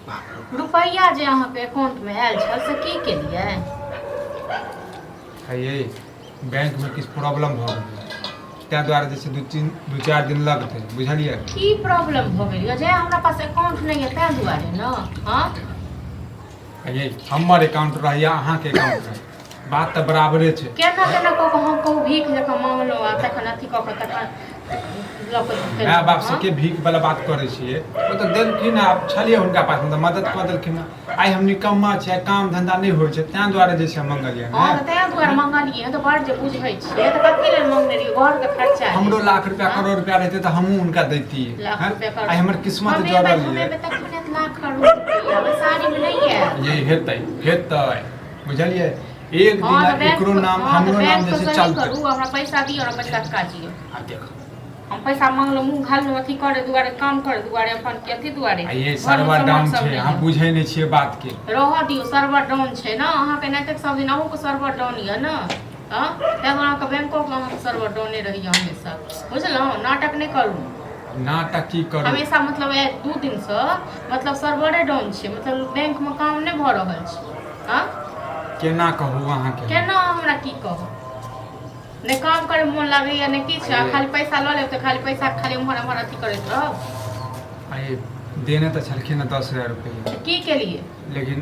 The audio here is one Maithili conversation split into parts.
रुपया जे अहाँ के अकाउंट में आयल छल से की केलिए? ये बैंक में किछु प्रॉब्लम भ गेलै तै दुआरे जे छै दू चार दिन लगतै बुझलियै। की प्रॉब्लम भ गेल जे हमरा पास अकाउंट नहीं है तै दुआरे न? हां ये हमर अकाउंट रहैया अहाँ के अकाउंट रह बात त बराबरे छै। केना केना को हम को भीख जका मांगलो आ तखन अथी क के तखन माय बाप से के भीख वाला बात करे छियै ओ त देलखिन आब छलिए हुनका पास त मदद क देलखिन। आई हम निकम्मा छै काम धंधा नहीं होय छै तै दुआरे जे छै मंगलियै। हां तै दुआरे मंगलियै त बड़ जे बुझै छियै त कथि लेल मंगने रहियै? घर के खर्चा हमरो लाख रुपया करोड़ रुपया रहते त हमहू उनका दैतियै। आई हमर किस्मत जड़ल है। हमें तखन लाख रुपया साड़ी में नहीं है ये हेतै बुझलियै। एक दिन एकरो नाम हमरो नाम जे छै चलतै। हमरा पैसा दियो हमरा पैसा काटियो। आ देख हम पैसा मांगलो मुंह घाललो अथी करे दुआरे काम करे दुआरे अपन के अथी दुआरे। ये सर्वर डाउन छै हम बुझै नै छियै बात के। रह दियो सर्वर डाउन छै न अहाँ के नाटक सब दिन अहू के सर्वर डाउन य न। हां तै अहाँ के बैंको के अहाँ के सर्वर डाउने रहिया हमेशा बुझलौ। नाटक नै करू। नाटक की करू हमेशा मतलब 2 दिन से मतलब सर्वरे डाउन छै मतलब बैंक में काम नै भ रहल छै। हां केना कहू अहाँ के? केना हमरा की कहू ने काम करे मन लागैया ने किछ खाली पैसा ल लेब त खाली पैसा खाली उम्हर उम्हर अथी करैत रहब। आए देने त छलखिन 10,000 रुपया की केलिए? लेकिन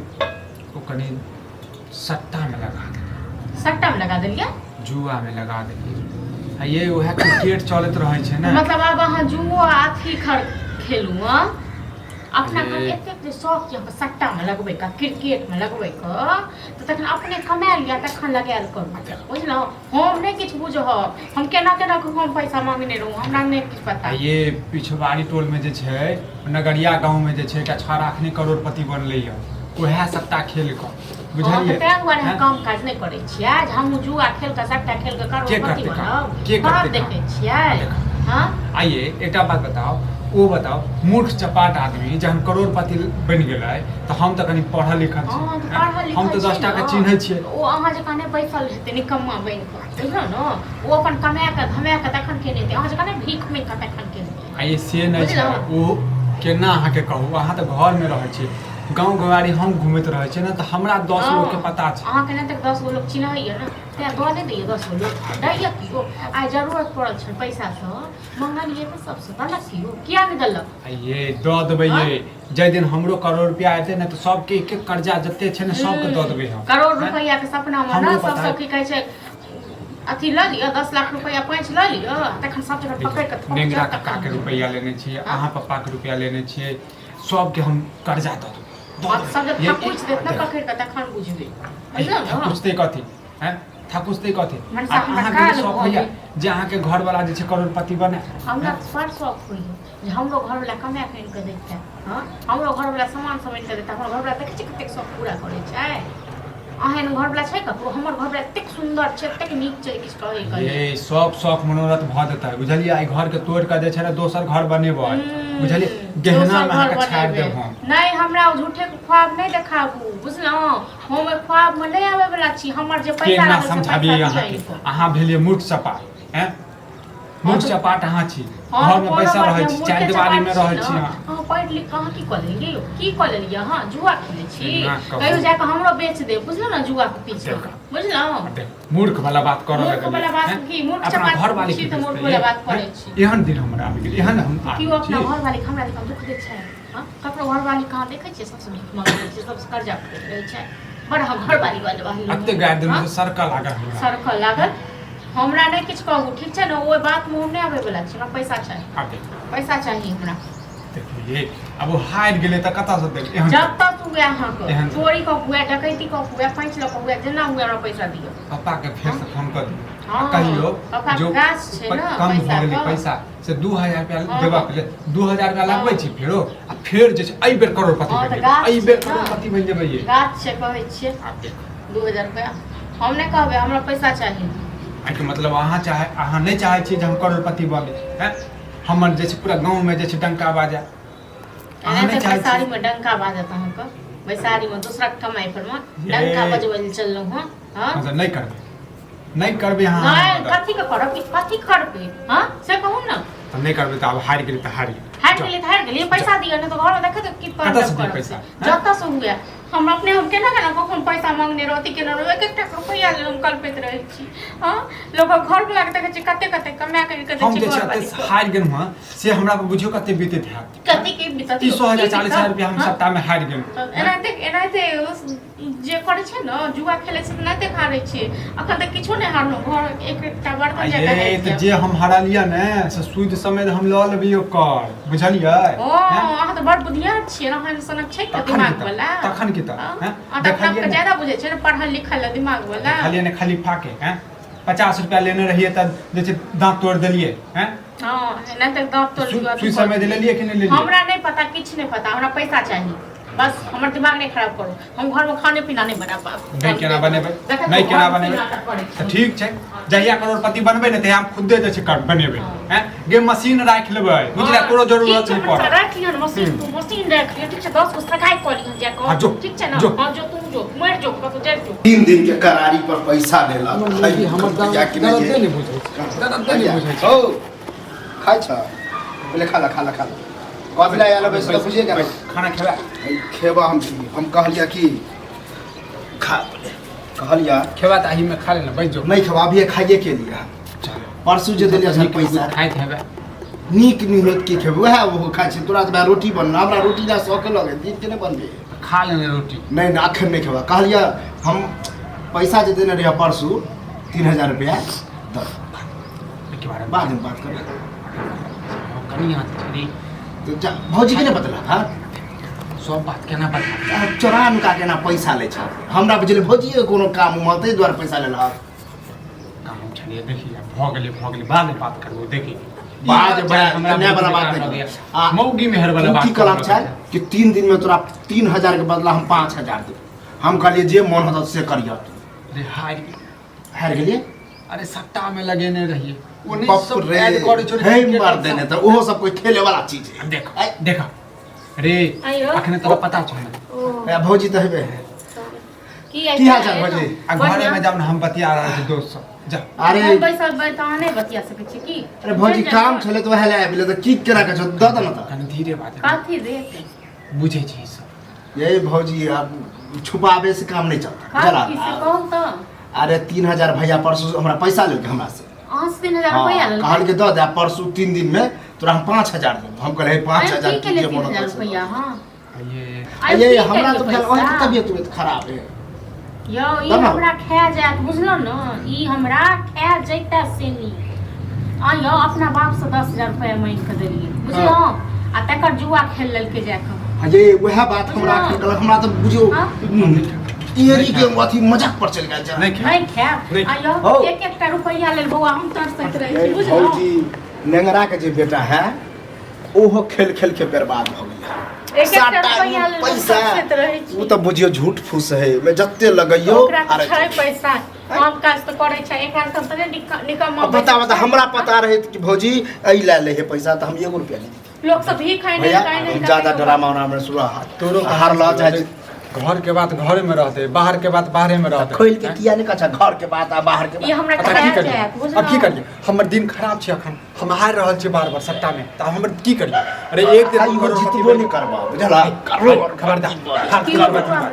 ओ कनी सट्टा में लगा देलियै। सट्टा में लगा देलिए? जुआ में लगा देलियै। आ ये ओहे क्रिकेट चलत रहै छै ना मतलब अब अहाँ जुआ अथी खेलू हां अपना का एते शौक के सट्टा में लगबै का क्रिकेट में लगबै का त तखन अपने कमा लिया तखन लगायल करू बुझलौ। हम नै किछ बुझब हम केना केना हम पैसा मांगने रहू हमरा नै किछ पता। ये पिछवाड़ी टोल में जे छै नगरिया गांव में जे छै एकटा छौड़ा अखनी करोड़पति बनलै य ओहे सट्टा खेल क बुझलियै। तै दुआरे हम काम काज नै करै छियै हम जुआ खेल के सट्टा खेल के करोड़पति बनब के करते देखै छियै। हां आइए एकटा बात बताओ ओ बताओ मूर्ख चपाट आदमी जहन करोड़पति बन गेलै त हम त कनी पढ़ल लिखल छी हम त 10 टा के चिन्है छियै। ओ अहाँ जकां नै बैसल हेतै निकम्मा बन के बुझलौ न ओ अपन कमा के धमा के तखन केने हेतै अहाँ जकां नै भीख में के तखन केने। आइए से नै छै ओ केना अहाँ के कहू अहाँ त घर में रहै छी गांव गवारी हम घुमैत रहै छै ना त हमरा 10 लोग के पता छै। अहाँ के नै तक 10 लोग चिन्हैया ना तै दऽ नै दैया 10 लोग दैया कियो आइ जरूरत पड़ल छै पैसा से मंगलिए त सबसे गलत कियो किया नै देलक? ये दऽ देबै ये जै दिन हमरो करोड़ रुपया एतै ना त सबके एक एक कर्जा जत्ते छै ना सबके दऽ देबै हम। करोड़ रुपया के सपना में ना सब की कहै छै अथी ल लिया 10 लाख रुपया पैंच ल लिया तखन सब जगह पकड़ के नेंगरा काका के रुपया लेने छियै अहाँ पप्पा के रुपया लेने छियै सबके हम कर्जा दऽ देबै। सब जब पूछ देत ना पकड़ के तखन बुझबे बुझलौ न। पूछते कथि हैं थाकुसते कथि मनसा अहाँ के शौक होइया जे अहाँ के घर वाला जे छै करोड़पति बने? हमरा बड़ शौक होइया जे हमरो घर वाला कमा के इनके देता। हां हमरो घर वाला सामान सब इनके देता हमर घर वाला देखे छी कतेक शौक पूरा करे छै। अहन घर वाला छै ककरो हमर घर वाला एतेक सुंदर छै एतेक नीक छै किछ कहै के ये सब शौक मनोरथ भ देता है बुझलियै। आई घर के तोड़ के जे छै ना दोसर घर बनेबै बुझलियै गहना में अहाँ के छाड़ देब हम। नै हमरा झूठे के ख्वाब नै देखाबू बुझलौ हम ख्वाब में नै आबै वाला छी हमर जे पैसा केना समझाबी अहाँ भेलियै मूर्ख चपाट हैं मूर्ख चपाट अहाँ छी घर में पैसा रहै छी चार दीवारी में रहै छी हां पढ़ लिख कहां की क लेलियै की क लेलियै हां जुआ खेलै छी कहियो जाके हमरो बेच दे बुझलौ ना जुआ के पीछे बुझलौ। मूर्ख वाला बात करऽ लगलियै। मूर्ख वाला बात की मूर्ख चपाट घर वाली छी त मूर्ख वाला बात करै छी। एहन दिन हमरा आबि गेल एहन हम की अपना घर वाली हमरा देखा दुख दे छै हां ककरो घर वाली कहां देखै छियै सबसे भीख मांगै छै सबसे कर्जा करै छै बड़ हम घर वाली वाली अत्ते गाय दिन से सर्कल लागल सर्कल लागल हमरा नै किछ कहू ठीक छै ना ओइ बात में हम नै आबै वाला छी हमरा पैसा चाहिए पैसा चाहिए हमरा। देखिए अब वो हार गेले त कता से देब एहन जब तक हुए अहाँ के चोरी क हुए डकैती क हुए पैंच ल क हुए जेना हुए हमरा पैसा दियो। पापा के फेर से फोन कर दियो कहियो जो गाछ छै ना कम भ गेलै पैसा से 2000 रुपया देबा के लिए 2000 रुपया लगबै छी फेरो आ फेर जे छै एई बेर करोड़पति बन जेबै एई बेर करोड़पति बन जेबै ये गाछ छै कहै छियै 2000 रुपया हम नै कहबै हमरा पैसा चाहिए। आई के मतलब अहाँ नै चाहै छी जे हम करोड़पति बने हैं हमर जे छै पूरा गांव में जे छै डंका बाजा अहाँ नै चाहै छी बैसारी में डंका बाजत अहाँ के बैसारी में दूसरा कमाई पर में डंका बजबै ल चललौ हां मतलब नै करबै अहाँ नै कथि के करब कथि करबै हां से कहू ना त नै करबै त अब हार गेल त हारी हार गेलिए पैसा दियो ने तो घर में देखे तो की कतऽ से दिए पैसा? जता से हुए हम अपने हम केना केना कखन पैसा मांगने रहती केना एक एक टका रुपया ले हम कल्पित रहै छी हां लोग घर में लागत छै कते कते कमा के दै हम छी जे घर छै हार गेल हां से हमरा पर बुझियो कते बीतैत है कते के बीतत 300,000 40,000 रुपया हम सप्ताह में हार गेल एनाते जे करे छै न जुआ खेले से एनाते हारै छी अखन तक किछो नहि हारलो घर एक एकटा बर्तन जगह है ये तो जे हम हारलिया ने से सूद समेत हम ल लेबियो कर बुझलियै ओ अहाँ त बड़ बुधियार छियै न हम सनक छै त दिमाग वाला तखन की त हैं देखलिए ज्यादा बुझे छै न पढ़ल लिखल दिमाग वाला खाली ने खाली फाके हैं 50 रुपया लेने रहिए तब जे छै दांत तोड़ देलिए हैं हां एनाते दांत तोड़ दियो सुई समय दे लेलिए कि नहीं लेलिए हमरा नहीं पता किछ नहीं पता हमरा पैसा चाहिए बस हमर दिमाग नहीं खराब करो हम घर में खाने पीना नहीं बना पाब नहीं केना बनेबै नहीं केना बनेबै त ठीक छै जहिया करोड़पति बनबै ने तहिया हम खुदे जे छै कर बनेबै हैं गे मशीन राख लेबै बुझला कोनो जरूरत नहीं पड़त राख लियो मशीन तू मशीन राख लियो ठीक छै 10 को सगाई कर लियो जा को ठीक छै ना हां जो तू जो मर जो कतो जा जो 3 दिन के करारी पर पैसा देला हमर दर्द नहीं बुझै छै दर्द नहीं बुझै छै ओ खाइ छ पहिले खा कथला आयल बस त बुझे क्या खाना खेबा खेबा हम कहलिया कि खा कहलिया खेबा त आही में खा लेना बैठ जो नहीं खेबा अभी खाइए के लिए परसू जे देलिया सर पैसा खाइत हेबे नीक होत के खेब वह वो खाइ छै तोरा त रोटी बनना हमरा रोटी ला शौक लगे दिन के नहीं बनबे खा लेने रोटी नहीं अखन नहीं खेबा कहलिया हम पैसा जे देने रहिया परसू 3000 रुपया के बारे में बाद में बात कर कनी हाथ छड़ी तो भौजी के नहीं बतला था सब बात केना बता चोरा नुका केना पैसा ले छ हमरा बुझले भौजी कोनो काम मते द्वारा पैसा लेला काम छड़िए देखिए भ गेले बाद में बात करबो देखी बाद हमरा नया वाला बात नहीं मौगी मेहर वाला बात की कलम छै कि 3 दिन में तोरा 3000 के बदला हम 5000 दे हम कहलिए जे मन होत से करिया रे हार गेलिए अरे सट्टा में लगेने रहिए बाप रे हे मार देने तो ओहो सब कोई खेले वाला चीज है देखा रे अखने तोरा पता छ ए भौजी त हेबे की हाल चाल भौजी घरे में जाब हम बतिया रहल छी दोस्त सब जा अरे पैसा बताने बतिया सके छी की अरे भौजी काम छले तो वह ले आबिले तो की केना के छ द द न त कनी धीरे बात काथी रे बुझे छी सब ये भौजी अब छुपावे से काम नहीं चलता जरा किसे कहूं त अरे 3000 भैया परसू हमरा पैसा लेके हमरा से 3000 रुपया ले कहल के द दे परसू 3 दिन में तोरा हम 5000 दे हम कहले 5000 के लिए 3000 रुपया हां ये हमरा तो फिर ओही तबियत खराब है यो ई हमरा खा जात बुझलो न ई हमरा खा जैता सेनी आ यो अपना बाप से 10000 रुपया मांग के देलिए बुझलो आ तकर जुआ खेल लेलके जाके ये वह बात हमरा तो बुझियो इयरी के अथी मजाक पर चल गेल जा नहीं खा आयो एक एकटा रुपया ले बौआ हम तरसत रही बुझलो भौजी नेंगरा के जे बेटा है ओहो खेल के बर्बाद भ गेल एक एकटा रुपया ले पैसा तरसत रही वो तो बुझियो झूठ फूस है मैं जत्ते लगइयो अरे छै पैसा हम काज तो करे छै एक हाथ तने निकम्मा बता हमरा पता रहे कि भौजी ऐ ले ले है पैसा तो हम 1 रुपया ले लोग सब भी खाए नहीं ज्यादा ड्रामा में शुरू तोरो हार ल जाए घर के बात घरे में रहते बाहर के बात बाहरे में रहते खोल के किया नहीं कछा घर के बात आ बाहर के बात ये हमरा अब की करिए हमर दिन खराब छै अखन हम हार रहल छी बार सट्टा में त हमर की करिए अरे एक दिन को जितबो नहीं करबा बुझला करो खबरदार हाथ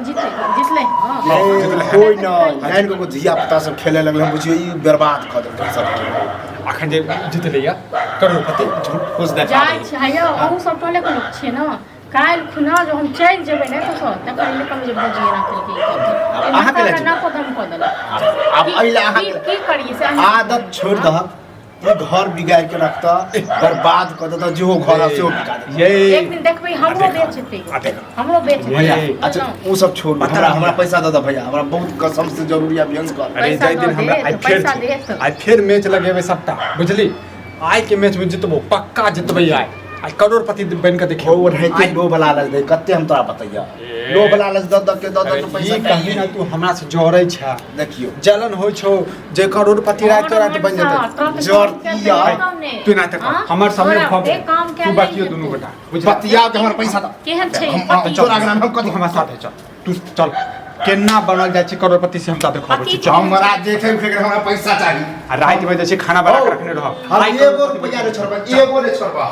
जीत ले कोई नहीं लाइन को धिया पुता सब खेले लगले बुझियो ई बर्बाद क देलकै सब अखन जे जीत लिया करोड़पति झूठ फूस दे जाय छै यो ओ सब टोले के लोग छै न काल खुना जो हम चल जेबे ने तो सब त कहले कम जे भजिए ना के अहाँ के ना को दम को दला अब अइला अहाँ की करिए से आदत छोड़ द ये घर बिगाड़ के रखता बर्बाद कर देता जो घर से बिगाड़ ये एक दिन देखबे हमरो बेचते हमरो बेचते भैया अच्छा वो सब छोड़ हमरा पैसा दे भैया हमरा बहुत कसम से जरूरी है अभियान कर अरे जाय दिन हमरा आई फिर मैच लगेबे सट्टा बुझली आई के मैच में जितबो पक्का जितबै आई करोड़पति बन के देखियो वो रहते लो बला लज दे कते हम तोरा बतैया लो बला लज द के पैसा कहीं ना तू हमरा से जोड़ै छ देखियो जलन होय छौ जे करोड़पति रात तोरा त बन जेतै जोड़तिया तू ना त हमर समय तू बाकियो दुनु बेटा बतिया के हमर पैसा द केहन छै हम तोरा ग्राम हम कथि हमरा साथे चल तू चल केना बनल जाय छै करोड़पति से हमरा देखाबै छी हमरा देखे फेर हमरा पैसा चाहिए रात में जे छै खाना बना के रखने रह हम एगो रुपया रे छोड़बा एगो रे छोड़बा